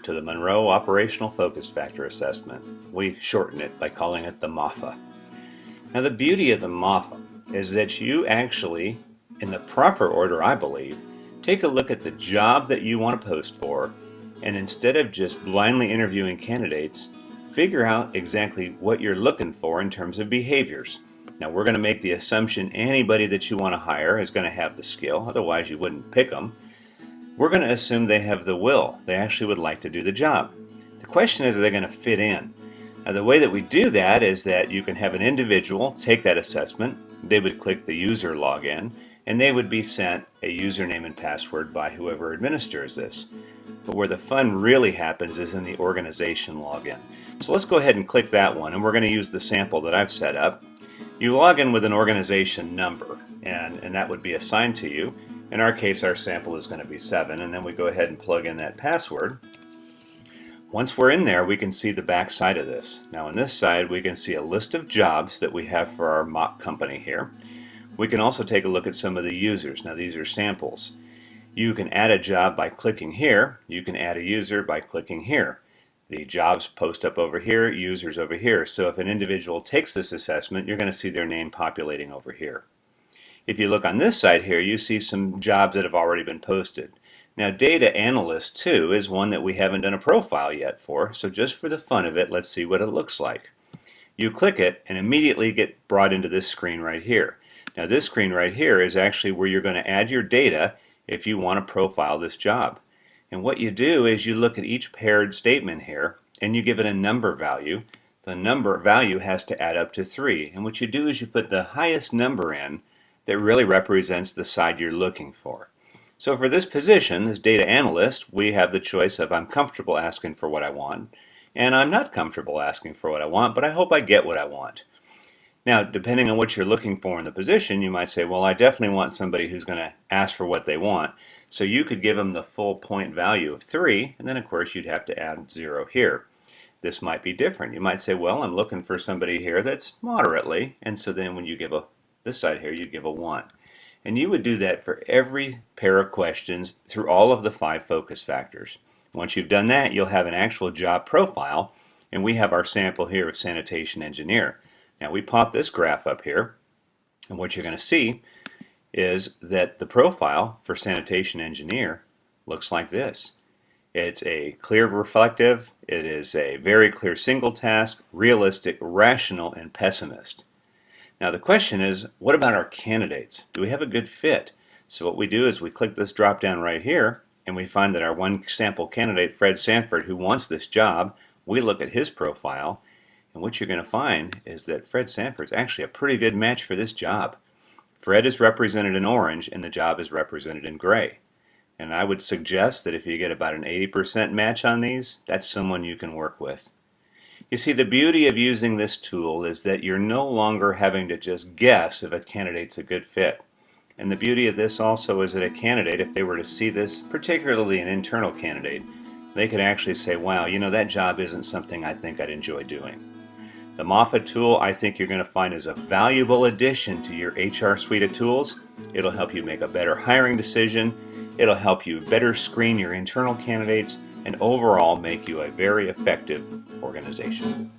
to the Munro Operational Focus Factor Assessment. We shorten it by calling it the MOFFA. Now the beauty of the MOFFA is that you actually, in the proper order I believe, take a look at the job that you want to post for, and instead of just blindly interviewing candidates, figure out exactly what you're looking for in terms of behaviors. Now we're going to make the assumption anybody that you want to hire is going to have the skill, otherwise you wouldn't pick them. We're going to assume they have the will. They actually would like to do the job. The question is, are they going to fit in? Now the way that we do that is that you can have an individual take that assessment, they would click the user login, and they would be sent a username and password by whoever administers this. But where the fun really happens is in the organization login. So let's go ahead and click that one, and we're going to use the sample that I've set up. You log in with an organization number, and that would be assigned to you. In our case, our sample is going to be 7, and then we go ahead and plug in that password. Once we're in there, we can see the back side of this. Now on this side, we can see a list of jobs that we have for our mock company here. We can also take a look at some of the users. Now these are samples. You can add a job by clicking here. You can add a user by clicking here. The jobs post up over here, users over here. So if an individual takes this assessment, you're going to see their name populating over here. If you look on this side here, you see some jobs that have already been posted. Now Data Analyst 2 is one that we haven't done a profile yet for, so just for the fun of it, let's see what it looks like. You click it and immediately get brought into this screen right here. Now this screen right here is actually where you're going to add your data if you want to profile this job. And what you do is you look at each paired statement here and you give it a number value. The number value has to add up to 3, and what you do is you put the highest number in that really represents the side you're looking for. So for this position, as data analyst, we have the choice of I'm comfortable asking for what I want, and I'm not comfortable asking for what I want, but I hope I get what I want. Now, depending on what you're looking for in the position, you might say, well, I definitely want somebody who's going to ask for what they want. So you could give them the full point value of 3, and then of course you'd have to add 0 here. This might be different. You might say, well, I'm looking for somebody here that's moderately, and so then when you give this side here, you'd give a 1. And you would do that for every pair of questions through all of the 5 focus factors. Once you've done that, you'll have an actual job profile, and we have our sample here of sanitation engineer. Now we pop this graph up here, and what you're going to see is that the profile for sanitation engineer looks like this. It's a clear reflective, it is a very clear single task, realistic, rational, and pessimist. Now the question is, what about our candidates? Do we have a good fit? So what we do is we click this drop down right here, and we find that our one sample candidate, Fred Sanford, who wants this job, we look at his profile, and what you're going to find is that Fred Sanford is actually a pretty good match for this job. Fred is represented in orange, and the job is represented in gray. And I would suggest that if you get about an 80% match on these, that's someone you can work with. You see, the beauty of using this tool is that you're no longer having to just guess if a candidate's a good fit. And the beauty of this also is that a candidate, if they were to see this, particularly an internal candidate, they could actually say, wow, you know, that job isn't something I think I'd enjoy doing. The MOFFA tool, I think you're going to find, is a valuable addition to your HR suite of tools. It'll help you make a better hiring decision. It'll help you better screen your internal candidates and overall make you a very effective organization.